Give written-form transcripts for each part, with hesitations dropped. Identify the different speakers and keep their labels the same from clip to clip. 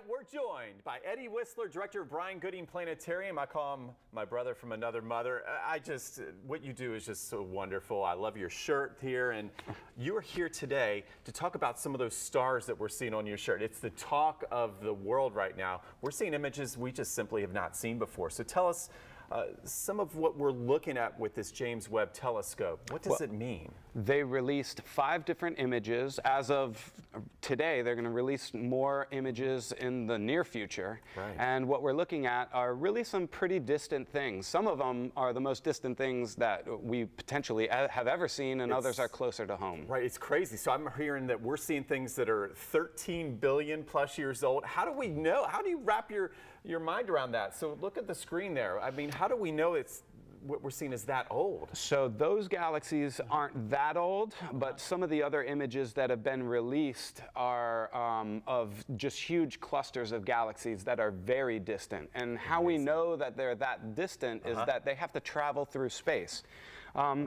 Speaker 1: right, we're joined by Eddie Whistler, director of Bryan-Gooding Planetarium. I call him my brother from another mother. What you do is just so wonderful. I love your shirt here, and you're here today to talk about some of those stars that we're seeing on your shirt. It's the talk of the world right now. We're seeing images we just simply have not seen before. So tell us some of what we're looking at with this James Webb telescope. What does it mean?
Speaker 2: They released 5 different images. As of today, they're going to release more images in the near future.
Speaker 1: Right.
Speaker 2: And what we're looking at are really some pretty distant things. Some of them are the most distant things that we potentially have ever seen, and others are closer to home.
Speaker 1: Right, it's crazy. So I'm hearing that we're seeing things that are 13 billion plus years old. How do we know? How do you wrap your mind around that? So look at the screen there. I mean, how do we know it's what we're seeing is that old?
Speaker 2: So those galaxies aren't that old, but some of the other images that have been released are of just huge clusters of galaxies that are very distant. And how we know that they're that distant is that they have to travel through space.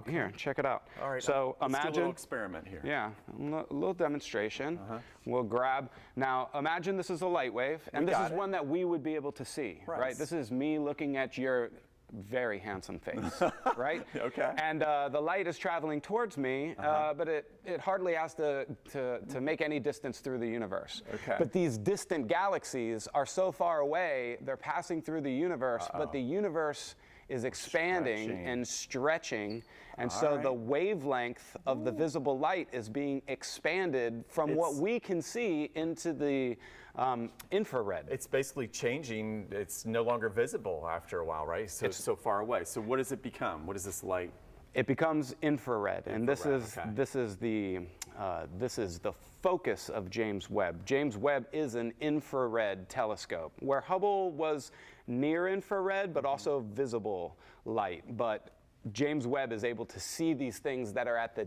Speaker 2: Here, check it out.
Speaker 1: All right,
Speaker 2: so
Speaker 1: let's
Speaker 2: imagine
Speaker 1: do a little experiment here.
Speaker 2: Yeah, a little demonstration. We'll grab. Now, imagine this is a light wave, and this is one that we would be able to see, right? This is me looking at your very handsome face, right?
Speaker 1: Okay.
Speaker 2: And the light is traveling towards me, but it hardly has to make any distance through the universe.
Speaker 1: Okay.
Speaker 2: But these distant galaxies are so far away, they're passing through the universe, but the universe is expanding and stretching, and so the wavelength of the visible light is being expanded from what we can see into the infrared.
Speaker 1: It's basically changing. It's no longer visible after a while, right? So it's so far away. So what does it become? What is this light?
Speaker 2: It becomes infrared, and this is the focus of James Webb. James Webb is an infrared telescope, where Hubble was near infrared, but also visible light. But James Webb is able to see these things that are at the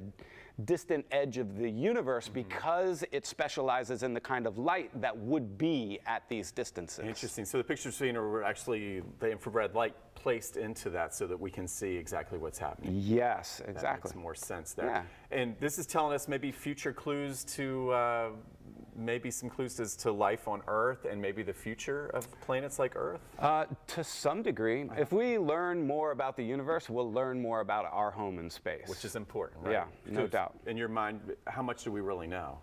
Speaker 2: distant edge of the universe because it specializes in the kind of light that would be at these distances.
Speaker 1: Interesting. So the pictures seen are actually the infrared light placed into that so that we can see exactly what's happening.
Speaker 2: Yes, exactly.
Speaker 1: That makes more sense there.
Speaker 2: Yeah.
Speaker 1: And this is telling us maybe future clues to maybe some clues as to life on Earth and maybe the future of planets like Earth?
Speaker 2: To some degree. If we learn more about the universe, we'll learn more about our home in space.
Speaker 1: Which is important, right?
Speaker 2: Yeah, no doubt.
Speaker 1: In your mind, how much do we really know?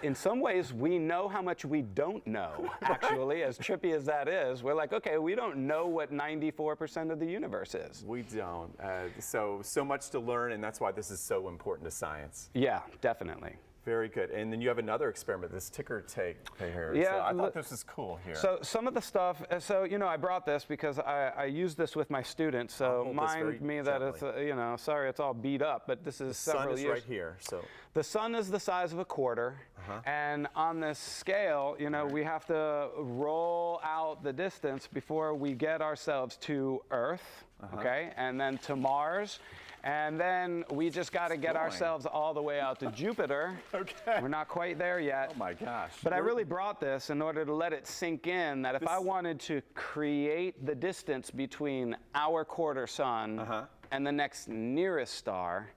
Speaker 2: In some ways, we know how much we don't know, actually, as trippy as that is. We're like, okay, we don't know what 94% of the universe is.
Speaker 1: We don't. So much to learn, and that's why this is so important to science.
Speaker 2: Yeah, definitely.
Speaker 1: Very good. And then you have another experiment, this ticker tape here.
Speaker 2: Yeah,
Speaker 1: so I thought this was cool here.
Speaker 2: So some of the stuff, I brought this because I use this with my students. So mind me that it's, sorry, it's all beat up, but this is several years.
Speaker 1: The sun is right here. So
Speaker 2: the sun is the size of a quarter, and on this scale, we have to roll out the distance before we get ourselves to Earth, okay, and then to Mars. And then we just got to get ourselves all the way out to Jupiter.
Speaker 1: Okay.
Speaker 2: We're not quite there yet.
Speaker 1: Oh my gosh.
Speaker 2: But I really brought this in order to let it sink in that if I wanted to create the distance between our quarter sun and the next nearest star,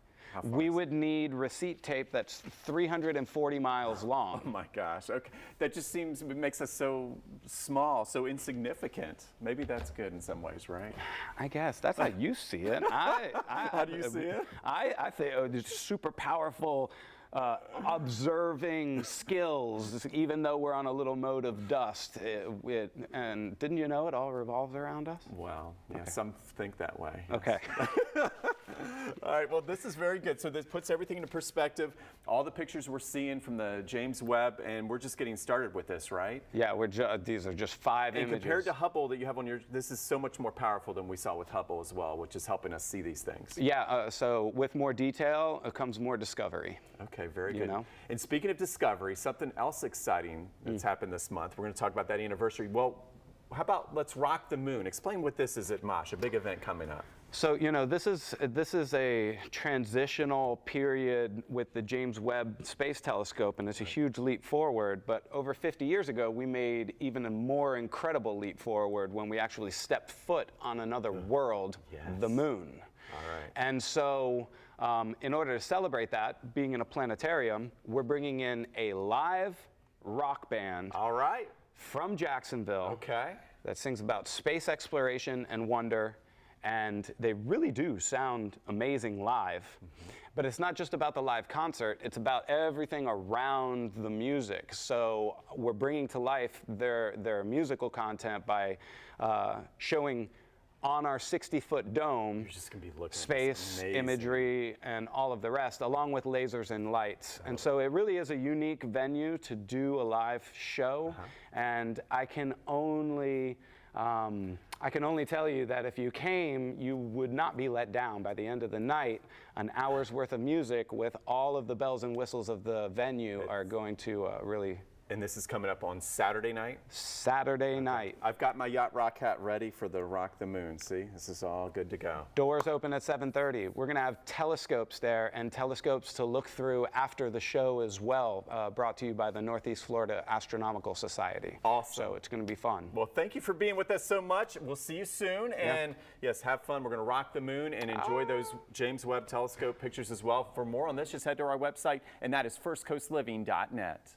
Speaker 2: we would need receipt tape that's 340 miles long.
Speaker 1: Oh my gosh. Okay. That just seems, it makes us so small, so insignificant. Maybe that's good in some ways, right?
Speaker 2: I guess. That's how you see it.
Speaker 1: How do you see it?
Speaker 2: I think it's super powerful observing skills, even though we're on a little mode of dust. And didn't you know it all revolves around us?
Speaker 1: Well, yeah, some think that way. Yes.
Speaker 2: Okay.
Speaker 1: All right, well, this is very good. So this puts everything into perspective. All the pictures we're seeing from the James Webb, and we're just getting started with this, right?
Speaker 2: Yeah, these are just 5 images.
Speaker 1: And compared to Hubble that you have on your, this is so much more powerful than we saw with Hubble as well, which is helping us see these things.
Speaker 2: Yeah, so with more detail comes more discovery.
Speaker 1: Okay, very good. And speaking of discovery, something else exciting that's happened this month. We're going to talk about that anniversary. Well, how about let's rock the moon? Explain what this is at MOSH, a big event coming up.
Speaker 2: So, this is a transitional period with the James Webb Space Telescope, and it's a huge leap forward. But over 50 years ago, we made even a more incredible leap forward when we actually stepped foot on another world, the moon.
Speaker 1: All right.
Speaker 2: And so, in order to celebrate that, being in a planetarium, we're bringing in a live rock band
Speaker 1: All right.
Speaker 2: from Jacksonville
Speaker 1: Okay.
Speaker 2: that sings about space exploration and wonder, and they really do sound amazing live. But it's not just about the live concert, it's about everything around the music. So we're bringing to life their musical content by showing on our 60-foot dome
Speaker 1: You're just gonna be looking
Speaker 2: space,
Speaker 1: at this. Amazing.
Speaker 2: imagery, and all of the rest, along with lasers and lights. And so it really is a unique venue to do a live show. And I can only tell you that if you came, you would not be let down. By the end of the night, an hour's worth of music with all of the bells and whistles of the venue are going to really.
Speaker 1: And this is coming up on Saturday night?
Speaker 2: Saturday night.
Speaker 1: I've got my Yacht Rock hat ready for the Rock the Moon. See, this is all good to go.
Speaker 2: Doors open at 7:30. We're going to have telescopes there and telescopes to look through after the show as well, brought to you by the Northeast Florida Astronomical Society.
Speaker 1: Awesome.
Speaker 2: So it's going to be fun.
Speaker 1: Well, thank you for being with us so much. We'll see you soon. And yes, have fun. We're going to rock the moon and enjoy those James Webb Telescope pictures as well. For more on this, just head to our website, and that is firstcoastliving.net.